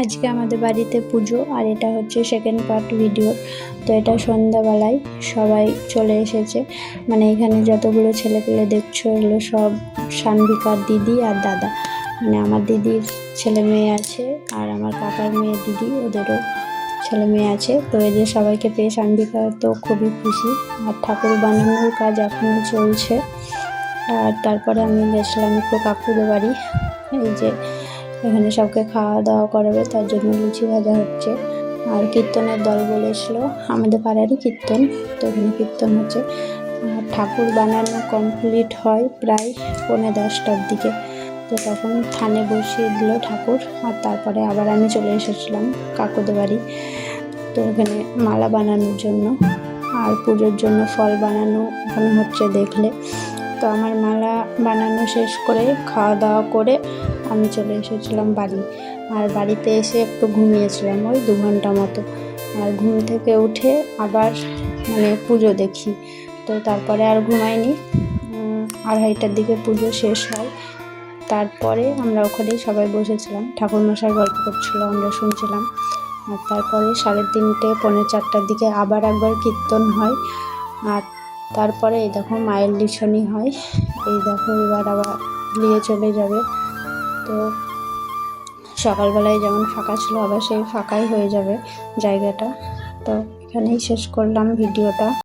আজকে আমাদের বাড়িতে পুজো, আর এটা হচ্ছে সেকেন্ড পার্ট ভিডিও। তো এটা সন্ধ্যাবেলায় সবাই চলে এসেছে, মানে এখানে যতগুলো ছেলে পেলে দেখছো এগুলো সব সানভিকার দিদি আর দাদা, মানে আমার দিদির ছেলে মেয়ে আছে আর আমার কাকার মেয়ে দিদি, ওদেরও ছেলে মেয়ে আছে। তো এদের সবাইকে পেয়ে সানভিকা তো খুবই খুশি। আর ঠাকুর বানানোর কাজ এখনও চলছে। আর তারপরে আমি গেছিলাম একটু কাকুদের বাড়ি, এই যে এখানে সবকে খাওয়া দাওয়া করাবে, তার জন্য লুচি ভাজা হচ্ছে। আর কীর্তনের দল বলেছিল, আমাদের পাড়ারই কীর্তন, তো এখানে কীর্তন হচ্ছে। আর ঠাকুর বানানো কমপ্লিট হয় প্রায় 9:45টার দিকে। তো তখন থানে বসিয়ে দিল ঠাকুর, আর তারপরে আবার আমি চলে এসেছিলাম কাকুদের বাড়ি। তো এখানে মালা বানানোর জন্য আর পুজোর জন্য ফল বানানো ওখানে হচ্ছে দেখলে। তো আমার মালা বানানো শেষ করে খাওয়া দাওয়া করে আমি চলে এসেছিলাম বাড়ি। আর বাড়িতে এসে একটু ঘুমিয়েছিলাম ওই 2 ঘন্টা মতো। আর ঘুম থেকে উঠে আবার মানে পুজো দেখি। তো তারপরে আর ঘুমাইনি, 2:30টার দিকে পুজো শেষ হয়। তারপরে আমরা ওখানেই সবাই বসেছিলাম, ঠাকুরমশাই গল্প করছিল, আমরা শুনছিলাম। আর তারপরে 3:30 পৌনে 4টার দিকে আবার একবার কীর্তন হয়। আর তারপরে এই দেখো মায়ের লিছনি হয়, এই দেখো এবার আবার নিয়ে চলে যাবে। তো সকালবেলায় যেমন ফাঁকা ছিল আবার সেই ফাঁকাই হয়ে যাবে জায়গাটা। তো এখানেই শেষ করলাম ভিডিওটা।